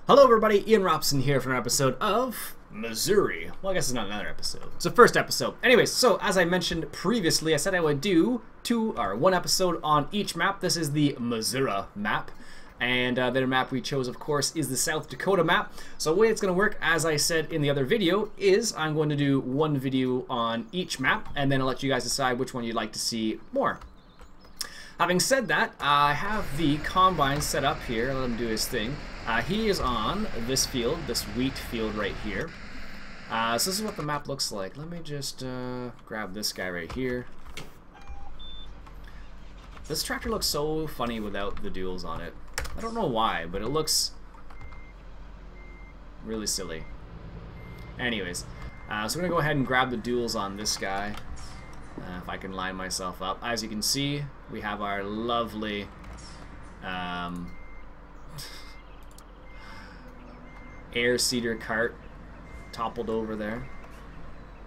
Hello everybody, Ian Robson here for an episode of Missouri. Well, I guess it's not another episode. It's the first episode. Anyways, so as I mentioned previously, I said I would do one episode on each map. This is the Missouri map. And the map we chose, of course, is the South Dakota map. So the way it's going to work, as I said in the other video, is I'm going to do one video on each map, and then I'll let you guys decide which one you'd like to see more. Having said that, I have the combine set up here. Let him do his thing. He is on this field, this wheat field right here. So this is what the map looks like. Let me just grab this guy right here. This tractor looks so funny without the duals on it. I don't know why, but it looks really silly. Anyways, so we're going to go ahead and grab the duals on this guy. If I can line myself up. As you can see, we have our lovely air seeder cart toppled over there.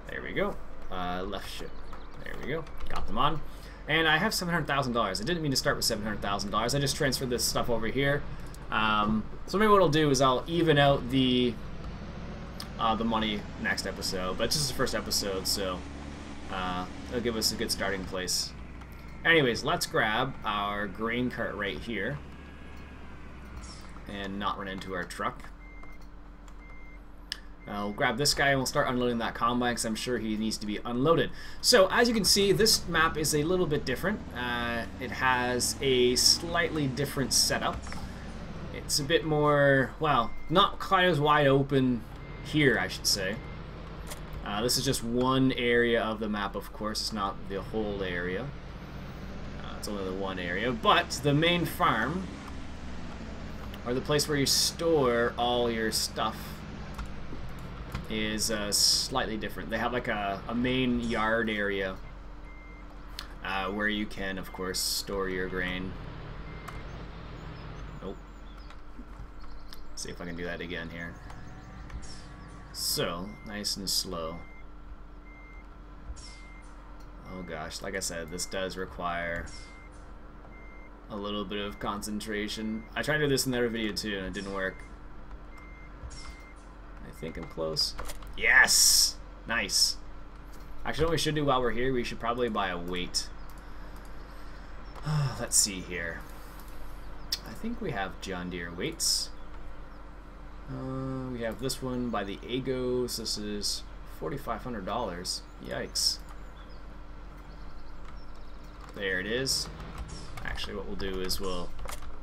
There we go. Left shift. There we go. Got them on. And I have $700,000. I didn't mean to start with $700,000. I just transferred this stuff over here. So maybe what I'll do is I'll even out the money next episode. But it's just the first episode, so it'll give us a good starting place. Anyways, let's grab our grain cart right here and not run into our truck. I'll grab this guy and we'll start unloading that combine because I'm sure he needs to be unloaded. So as you can see, this map is a little bit different. It has a slightly different setup. It's a bit more, well, not quite as wide open here, I should say. This is just one area of the map, of course. It's not the whole area. It's only the one area. But the main farm, or the place where you store all your stuff, is slightly different. They have like a main yard area where you can, of course, store your grain. Nope. Let's see if I can do that again here. So, nice and slow. Oh gosh, like I said, this does require a little bit of concentration. I tried to do this in the other video too, and it didn't work. I think I'm close. Yes! Nice. Actually, what we should do while we're here, we should probably buy a weight. Let's see here. I think we have John Deere weights. We have this one by the Agos. This is $4,500. Yikes. There it is. Actually, what we'll do is we'll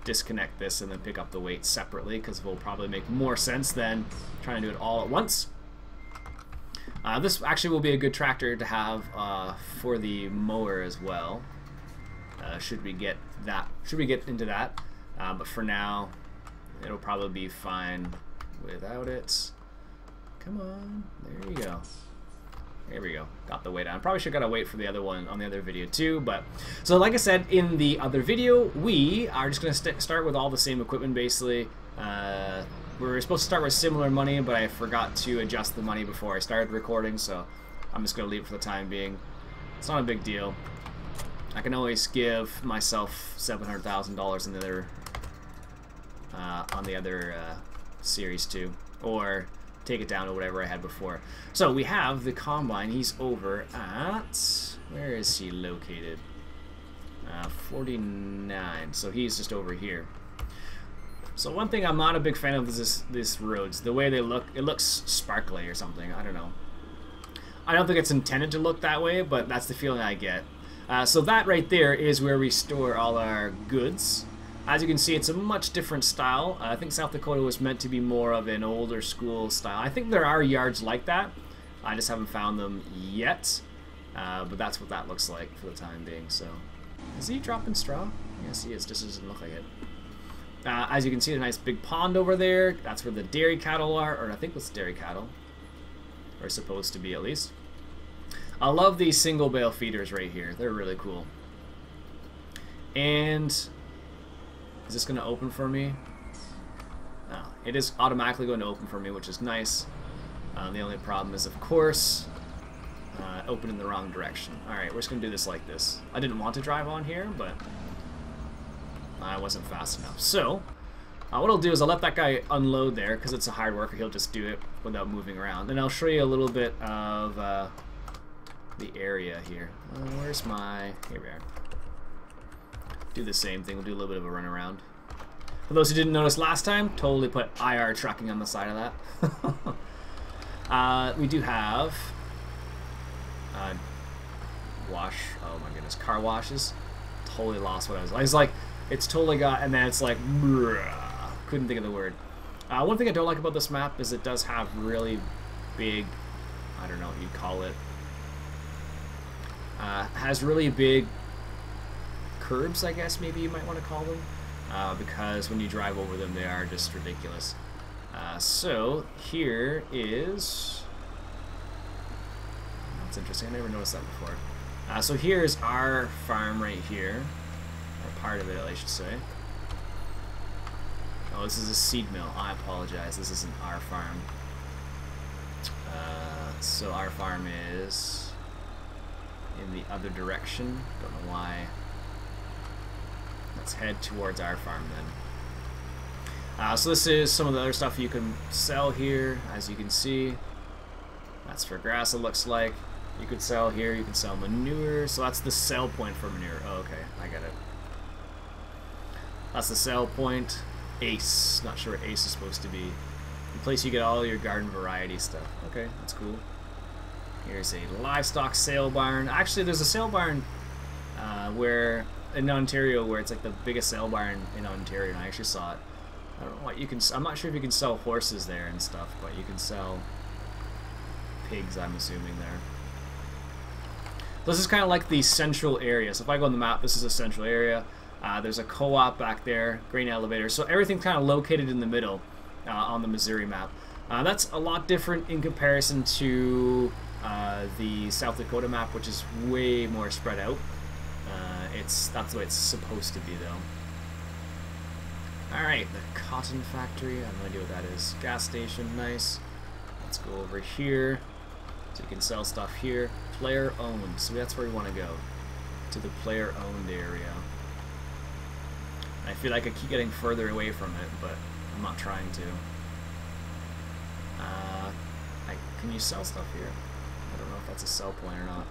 disconnect this and then pick up the weight separately because it will probably make more sense than trying to do it all at once. This actually will be a good tractor to have for the mower as well. Should we get into that? But for now, it'll probably be fine without it. Come on, there you go. There we go. Got the weight on. Probably should have got a weight for the other one on the other video too, but so like I said in the other video, we are just going to start with all the same equipment basically. We were supposed to start with similar money, but I forgot to adjust the money before I started recording, so I'm just going to leave it for the time being. It's not a big deal. I can always give myself $700,000 in the other on the other series too, or take it down to whatever I had before. So we have the combine. He's over at, where is he located? 49. So he's just over here. So one thing I'm not a big fan of is this roads. The way they look, it looks sparkly or something. I don't know. I don't think it's intended to look that way, but that's the feeling I get. So that right there is where we store all our goods. As you can see, it's a much different style. I think South Dakota was meant to be more of an older school style. I think there are yards like that. I just haven't found them yet. But that's what that looks like for the time being. So, is he dropping straw? Yes, he is. Just doesn't look like it. As you can see, a nice big pond over there. That's where the dairy cattle are, or I think it's dairy cattle, or supposed to be at least. I love these single bale feeders right here. They're really cool. And is this going to open for me? No, it is automatically going to open for me, which is nice. The only problem is, of course, open in the wrong direction. Alright, we're just going to do this like this. I didn't want to drive on here, but I wasn't fast enough. So, What I'll do is I'll let that guy unload there because it's a hard worker. He'll just do it without moving around. And I'll show you a little bit of the area here. Where's my... Here we are. Do the same thing. We'll do a little bit of a run around. For those who didn't notice last time, totally put IR trucking on the side of that. We do have oh my goodness, car washes. Totally lost what I was like, it's totally got, and then it's like, couldn't think of the word. One thing I don't like about this map is it does have really big, I don't know what you'd call it, has really big curbs, I guess maybe you might want to call them, because when you drive over them they are just ridiculous. So here is, that's interesting, I never noticed that before. So here's our farm right here, or part of it I should say. Oh, this is a seed mill. I apologize, this isn't our farm. So our farm is in the other direction. Don't know why. Let's head towards our farm then. So this is some of the other stuff you can sell here, as you can see. That's for grass, it looks like. You could sell here, you can sell manure. So that's the sell point for manure. Oh, okay, I get it. That's the sell point. Ace. Not sure what Ace is supposed to be. The place you get all your garden variety stuff. Okay, that's cool. Here's a livestock sale barn. Actually, there's a sale barn where in Ontario where it's like the biggest sale barn in Ontario, and I actually saw it. I don't know what you can. I'm not sure if you can sell horses there and stuff, but you can sell pigs, I'm assuming there. This is kind of like the central area. So if I go on the map, this is a central area. There's a co-op back there, grain elevator. So everything's kind of located in the middle on the Missouri map. That's a lot different in comparison to the South Dakota map, which is way more spread out. That's the way it's supposed to be, though. Alright, the cotton factory. I have no idea what that is. Gas station, nice. Let's go over here. So you can sell stuff here. Player owned. So that's where we want to go. To the player owned area. I feel like I keep getting further away from it, but I'm not trying to. Can you sell stuff here? I don't know if that's a sell point or not.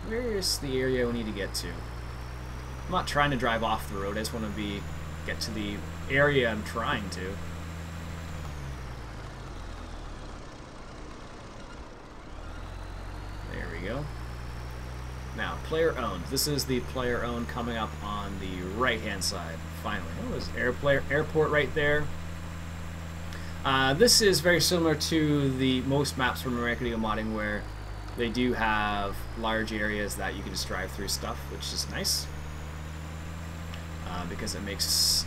Where's the area we need to get to? I'm not trying to drive off the road. I just want to get to the area I'm trying to. There we go. Now, player owned. This is the player owned coming up on the right-hand side. Finally, oh, there's airport right there. This is very similar to the most maps from American Eagle Modding, where they do have large areas that you can just drive through stuff, which is nice. Because it makes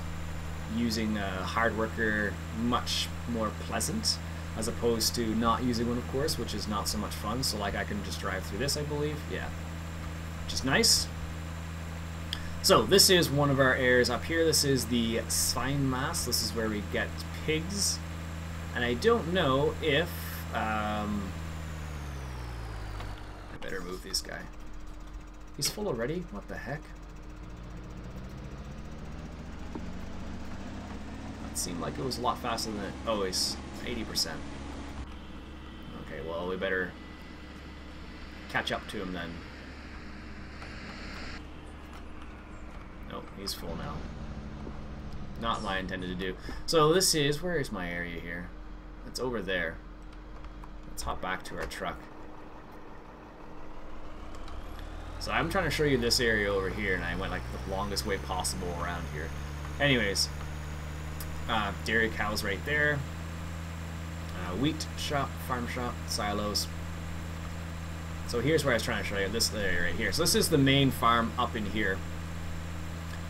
using a hard worker much more pleasant, as opposed to not using one, of course, which is not so much fun. So like I can just drive through this, I believe. Yeah. Which is nice. So this is one of our areas up here. This is the Sveinmass. This is where we get pigs. And I don't know if... I better move this guy. He's full already? What the heck? That seemed like it was a lot faster than it... Oh, he's 80%. Okay, well, we better catch up to him then. Nope, he's full now. Not what I intended to do. So this is... Where is my area here? It's over there. Let's hop back to our truck. So I'm trying to show you this area over here, and I went like the longest way possible around here. Anyways, dairy cows right there. Wheat shop, farm shop, silos. So here's where I was trying to show you, this area right here. So this is the main farm up in here.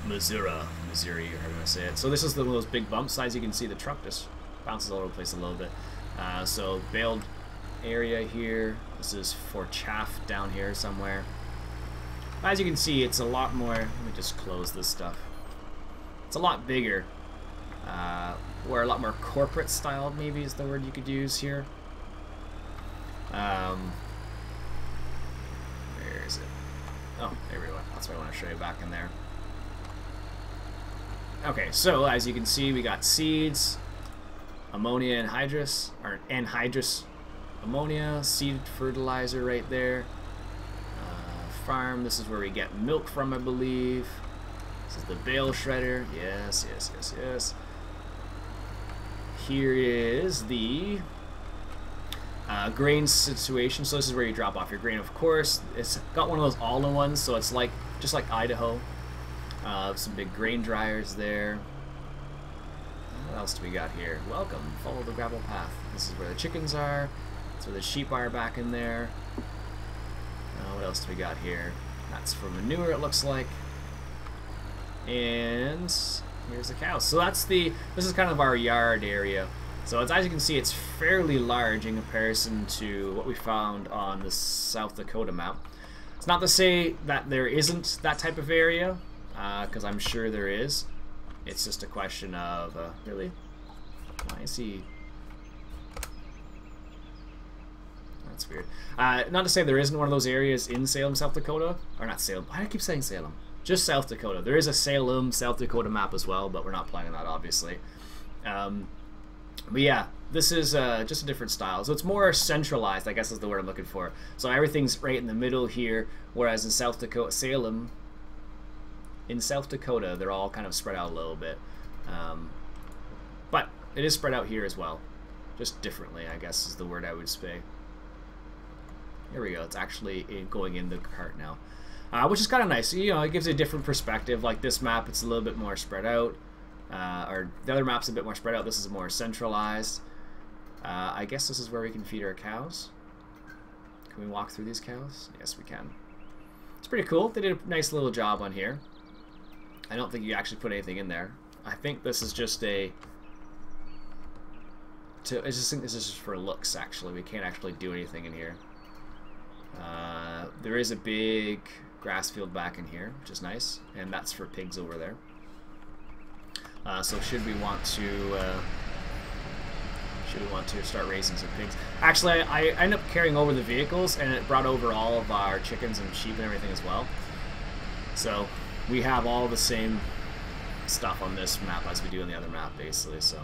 Missouri, or however you want to say it. So this is one of those big bumps. As you can see, the truck just bounces all over the place a little bit. So baled area here. This is for chaff down here somewhere. As you can see, it's a lot more... Let me just close this stuff. It's a lot bigger. Or a lot more corporate styled, maybe is the word you could use here. Where is it? Oh, there we go. That's what I want to show you back in there. Okay, so as you can see, we got seeds, ammonia, anhydrous ammonia, seed fertilizer right there. Farm, this is where we get milk from, I believe. This is the bale shredder. Yes, yes, yes, yes. Here is the grain situation. So this is where you drop off your grain, of course. It's got one of those all-in-ones, so it's like just like Idaho. Some big grain dryers there. What else do we got here? Welcome, follow the gravel path. This is where the chickens are. That's where the sheep are back in there. What else do we got here? That's for manure, it looks like. And here's the cows. So this is kind of our yard area. So as you can see, it's fairly large in comparison to what we found on the South Dakota map. It's not to say that there isn't that type of area, because I'm sure there is. It's just a question of, really? Why is he... That's weird. Not to say there isn't one of those areas in Salem, South Dakota. Or not Salem. Why do I keep saying Salem? Just South Dakota. There is a Salem, South Dakota map as well, but we're not playing that, obviously. But yeah, this is just a different style. So it's more centralized, I guess is the word I'm looking for. So everything's right in the middle here, whereas in South Dakota, Salem, in South Dakota, they're all kind of spread out a little bit. But it is spread out here as well. Just differently, I guess is the word I would say. Here we go. It's actually going in the cart now. Which is kind of nice. You know, it gives you a different perspective. Like this map, it's a little bit more spread out. Or the other map's a bit more spread out. This is more centralized. I guess this is where we can feed our cows. Can we walk through these cows? Yes, we can. It's pretty cool. They did a nice little job on here. I don't think you actually put anything in there. I think this is just a... I just think this is just for looks, actually. We can't actually do anything in here. There is a big grass field back in here, which is nice, and that's for pigs over there. So should we want to start raising some pigs? Actually, I ended up carrying over the vehicles, and it brought over all of our chickens and sheep and everything as well. So we have all the same stuff on this map as we do on the other map, basically. So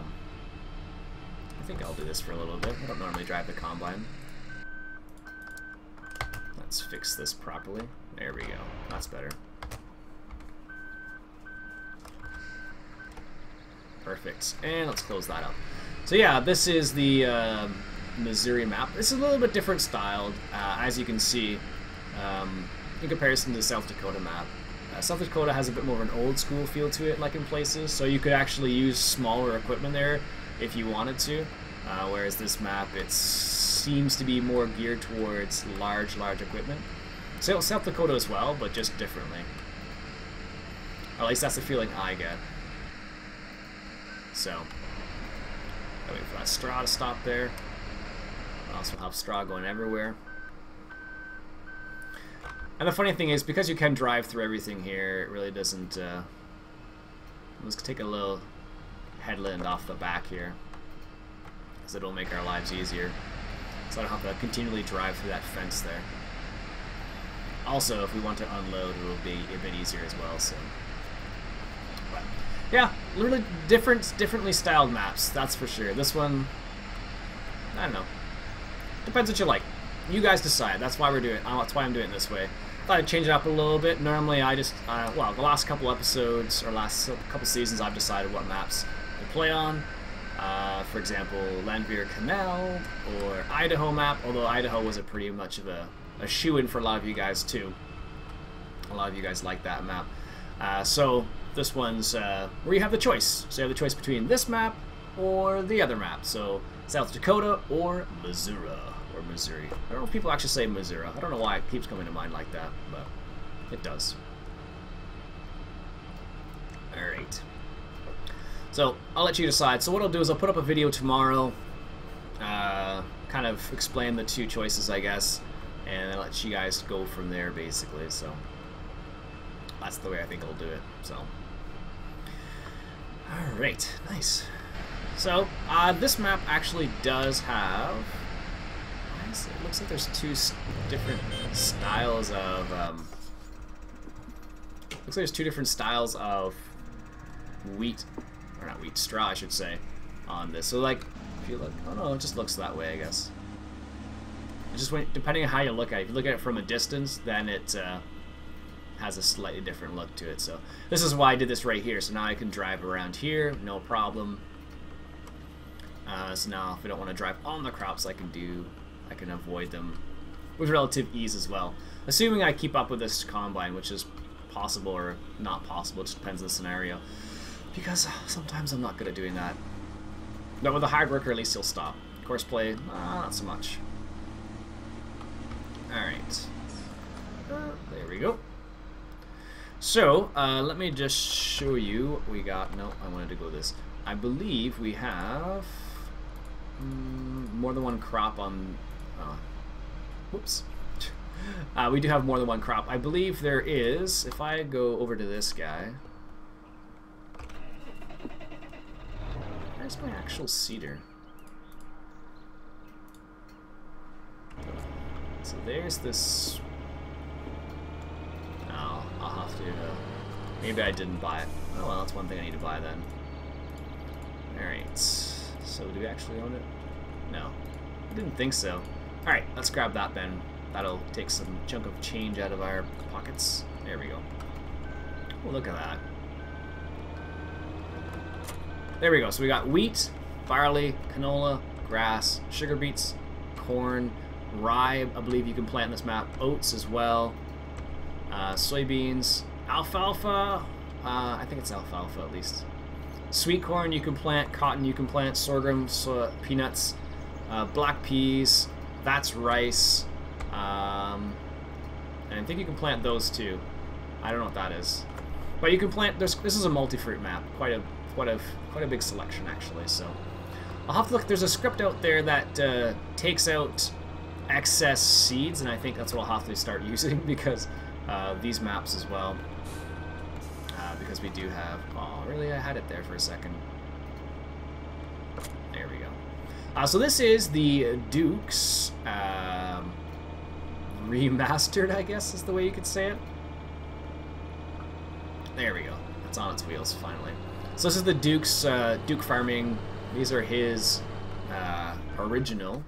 I think I'll do this for a little bit. I don't normally drive the combine. Let's fix this properly. There we go. That's better. Perfect. And let's close that up. So yeah, this is the Missouri map. This is a little bit different styled, as you can see, in comparison to the South Dakota map. South Dakota has a bit more of an old school feel to it, like in places, so you could actually use smaller equipment there if you wanted to, whereas this map, it seems to be more geared towards large equipment. So South Dakota as well, but just differently. Or at least that's the feeling I get. So, I'll wait for that straw to stop there. I also have straw going everywhere. And the funny thing is, because you can drive through everything here, it really doesn't... let's take a little headland off the back here, because it'll make our lives easier. So I don't have to continually drive through that fence there. Also, if we want to unload, it'll be a bit easier as well, so... But, yeah, really differently styled maps, that's for sure. This one, I don't know. Depends what you like. You guys decide. That's why we're doing it. That's why I'm doing it this way. Thought I'd change it up a little bit. Normally, I just, well, the last couple episodes, or last couple seasons, I've decided what maps to play on. For example, Landveer Canal, or Idaho map, although Idaho was a pretty much of a shoe-in for a lot of you guys, too. A lot of you guys like that map. So, this one's where you have the choice. So you have the choice between this map or the other map. So, South Dakota or Missouri. Or Missouri. I don't know if people actually say Missouri. I don't know why it keeps coming to mind like that, but it does. Alright. So, I'll let you decide. So what I'll do is I'll put up a video tomorrow, kind of explain the two choices, I guess, and I'll let you guys go from there, basically. So, that's the way I think I'll do it. So, alright, nice. So, this map actually does have... It looks like there's two different styles of... looks like there's two different styles of wheat, or not wheat, straw, I should say, on this. So like, if you look, oh no, it just looks that way, I guess. It just depending on how you look at it. If you look at it from a distance, then it has a slightly different look to it. So this is why I did this right here. So now I can drive around here, no problem. So now if I don't want to drive on the crops, I can avoid them with relative ease as well. Assuming I keep up with this combine, which is possible or not possible, it just depends on the scenario. Because sometimes I'm not good at doing that. But with a hard worker, at least he'll stop. Courseplay, not so much. Alright. There we go. So, let me just show you what we got. No, I wanted to go this. I believe we have more than one crop on... whoops. We do have more than one crop. I believe there is, if I go over to this guy... Where's my actual cedar? So there's this... Oh, I'll have to... maybe I didn't buy it. Oh well, that's one thing I need to buy then. Alright. So do we actually own it? No. I didn't think so. Alright, let's grab that then. That'll take some chunk of change out of our pockets. There we go. Oh, look at that. There we go. So we got wheat, barley, canola, grass, sugar beets, corn, rye, I believe you can plant in this map, oats as well, soybeans, alfalfa, I think it's alfalfa at least. Sweet corn you can plant, cotton you can plant, sorghum, peanuts, black peas, that's rice, and I think you can plant those too. I don't know what that is. But you can plant, this is a multi-fruit map, quite a big selection actually, so. I'll have to look, there's a script out there that takes out excess seeds, and I think that's what I'll have to start using because these maps as well. Because we do have... Oh, really? I had it there for a second. There we go. So this is the Duke's remastered, I guess is the way you could say it. There we go. It's on its wheels, finally. So this is the Duke's Duke Farming. These are his original...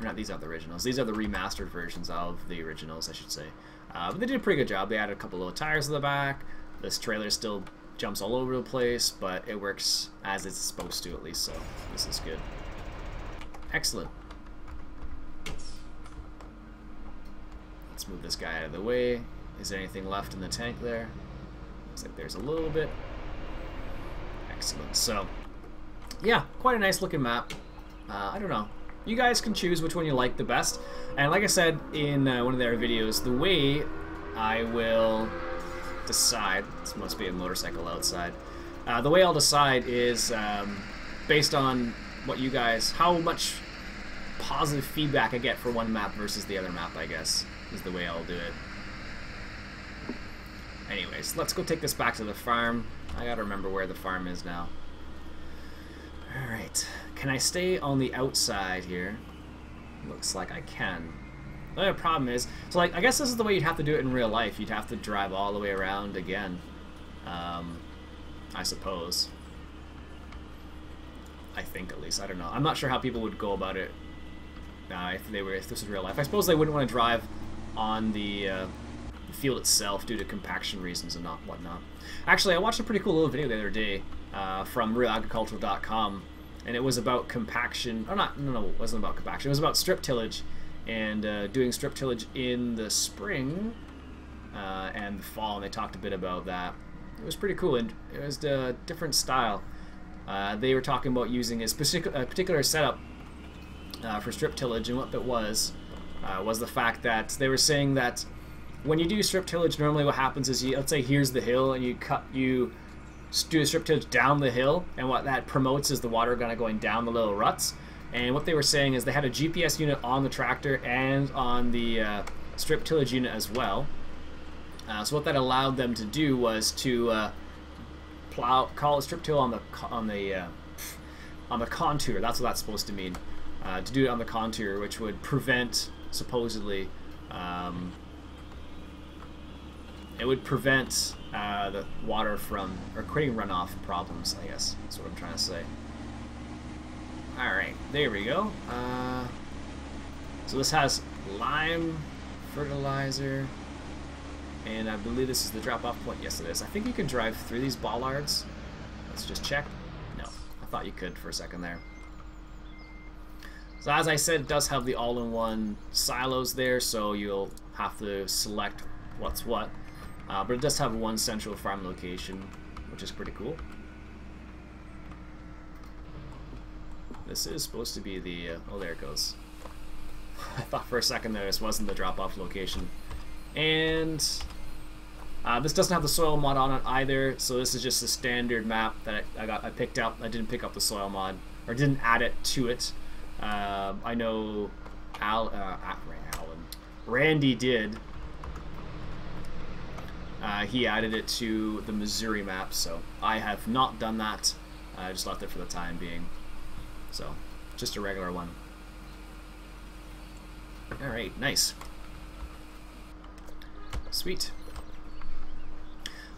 Not, these aren't the originals. These are the remastered versions of the originals, I should say. But they did a pretty good job. They added a couple little tires in the back. This trailer still jumps all over the place, but it works as it's supposed to, at least, so this is good. Excellent. Let's move this guy out of the way. Is there anything left in the tank there? Looks like there's a little bit. Excellent. So, yeah, quite a nice looking map. I don't know. You guys can choose which one you like the best. And like I said in one of their videos, the way I will decide, this must be a motorcycle outside, the way I'll decide is based on what you guys, how much positive feedback I get for one map versus the other map, I guess, is the way I'll do it. Anyways, let's go take this back to the farm. I gotta remember where the farm is now. Alright, can I stay on the outside here? Looks like I can. The only problem is, so like, I guess this is the way you'd have to do it in real life. You'd have to drive all the way around again. I suppose. I think, at least. I don't know. I'm not sure how people would go about it if this was real life. I suppose they wouldn't want to drive on the field itself due to compaction reasons and whatnot. Actually, I watched a pretty cool little video the other day from realagricultural.com, and it was about compaction. Oh, no, it wasn't about compaction. It was about strip tillage and doing strip tillage in the spring and the fall, and they talked a bit about that. It was pretty cool, and it was a different style. They were talking about using a particular setup for strip tillage, and what that was the fact that they were saying that when you do strip tillage, normally what happens is, let's say here's the hill, and you do a strip tillage down the hill, and what that promotes is the water going down the little ruts. And what they were saying is they had a GPS unit on the tractor and on the strip tillage unit as well. So what that allowed them to do was to call a strip till on the contour. That's what that's supposed to mean. To do it on the contour, which would prevent, supposedly, it would prevent the water from, or creating runoff problems, I guess. That's what I'm trying to say. Alright, there we go. So this has lime, fertilizer, and I believe this is the drop-off point. Yes, it is. I think you can drive through these bollards. Let's just check. No, I thought you could for a second there. So as I said, it does have the all-in-one silos there, so you'll have to select what's what. But it does have one central farm location, which is pretty cool. This is supposed to be the... oh, there it goes. I thought for a second there this wasn't the drop-off location. And this doesn't have the soil mod on it either, so this is just a standard map that I picked up. I didn't pick up the soil mod, or didn't add it to it. I know Randy did. He added it to the Missouri map, so I have not done that. I just left it for the time being. So, just a regular one. Alright, nice. Sweet.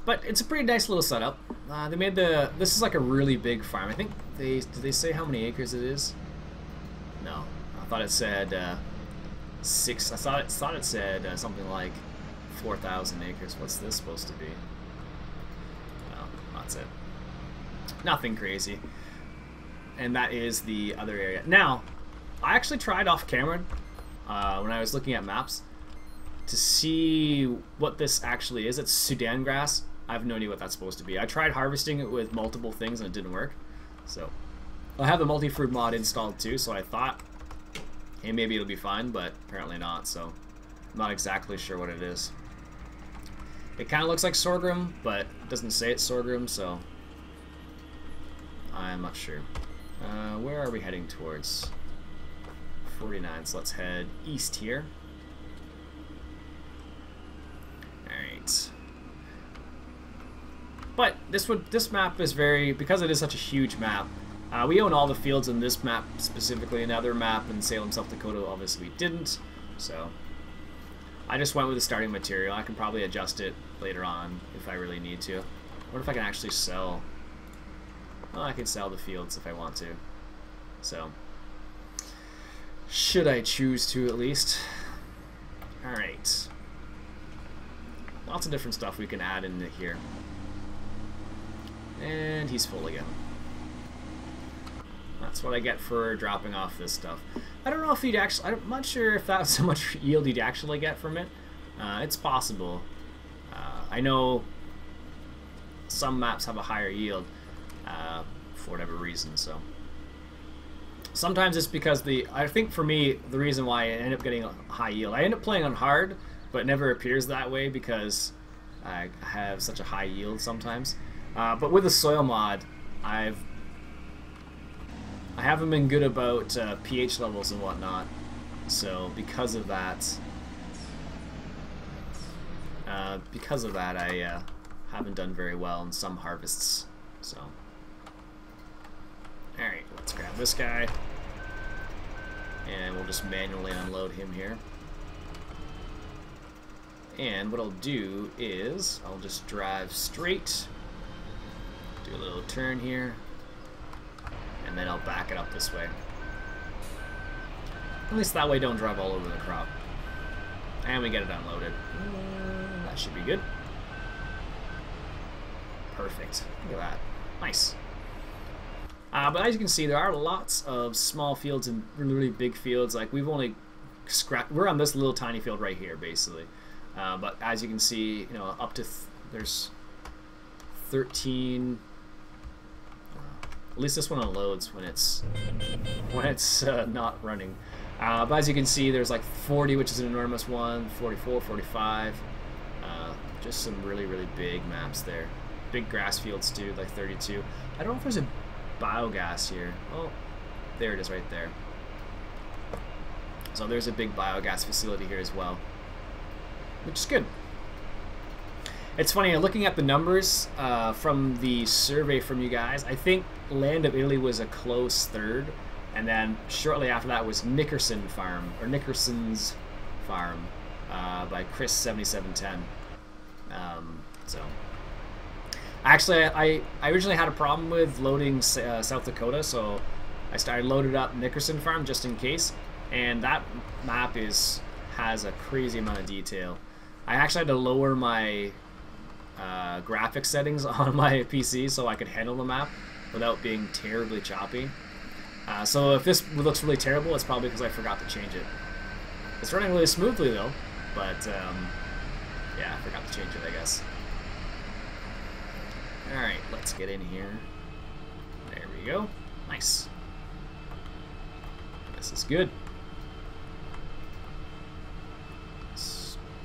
But it's a pretty nice little setup. They made the... this is like a really big farm. I think did they say how many acres it is? No. I thought it said 6... I thought it said something like 4,000 acres. What's this supposed to be? No, that's it. Nothing crazy. And that is the other area. Now, I actually tried off camera when I was looking at maps to see what this actually is. It's Sudan grass. I have no idea what that's supposed to be. I tried harvesting it with multiple things and it didn't work. So, I have the multi-fruit mod installed too, so I thought, hey, maybe it'll be fine, but apparently not, so I'm not exactly sure what it is. It kind of looks like sorghum, but it doesn't say it's sorghum, so I'm not sure. Where are we heading towards? 49, so let's head east here. Alright. But this map is very, because it is such a huge map, we own all the fields in this map specifically. Another map in Salem, South Dakota, obviously we didn't, so I just went with the starting material. I can probably adjust it later on if I really need to. What if I can actually sell? Well, I can sell the fields if I want to. So, should I choose to at least? Alright. Lots of different stuff we can add into here. And he's full again. That's what I get for dropping off this stuff. I don't know if he'd actually... I'm not sure if that's how much yield he'd actually get from it. It's possible. I know some maps have a higher yield for whatever reason, so... Sometimes it's because I think for me, the reason why I end up getting a high yield, I end up playing on hard, but it never appears that way because I have such a high yield sometimes. But with the soil mod, I haven't been good about pH levels and whatnot, so because of that, I haven't done very well in some harvests. So, all right, let's grab this guy, and we'll just manually unload him here. And what I'll do is I'll just drive straight, do a little turn here, and then I'll back it up this way. At least that way don't drive all over the crop. And we get it unloaded. That should be good. Perfect. Look at that. Nice. But as you can see, there are lots of small fields and really big fields. Like, we've only scratched... We're on this little tiny field right here, basically. But as you can see, you know, up to... there's 13... at least this one unloads when it's not running. But as you can see, there's like 40, which is an enormous one, 44, 45. Just some really, really big maps there. Big grass fields too, like 32. I don't know if there's a biogas here. Oh, there it is right there. So there's a big biogas facility here as well, which is good. It's funny, looking at the numbers from the survey from you guys, I think Land of Italy was a close third, and then shortly after that was Nickerson's Farm by Chris7710. So Actually, I originally had a problem with loading South Dakota, so I started loaded up Nickerson Farm just in case, and that map has a crazy amount of detail. I actually had to lower my graphics settings on my PC so I could handle the map without being terribly choppy. So if this looks really terrible, it's probably because I forgot to change it. It's running really smoothly though, but yeah, I forgot to change it, I guess. Alright, let's get in here. There we go. Nice. This is good.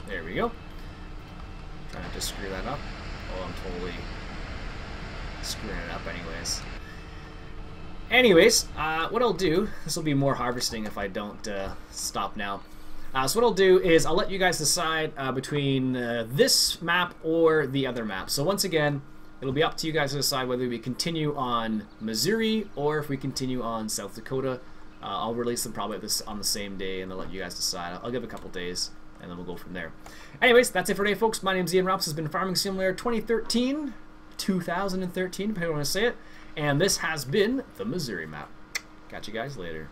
There we go. Trying not to screw that up. Oh, I'm totally screwing it up anyways. Anyways, what I'll do, this will be more harvesting if I don't stop now. So what I'll do is I'll let you guys decide between this map or the other map. So once again, it'll be up to you guys to decide whether we continue on Missouri or if we continue on South Dakota. I'll release them probably on the same day and I'll let you guys decide. I'll give it a couple days and then we'll go from there. Anyways, that's it for today, folks. My name's Iain. Robson has been Farming Simulator 2013, depending on how you want to say it. And this has been the Missouri map. Catch you guys later.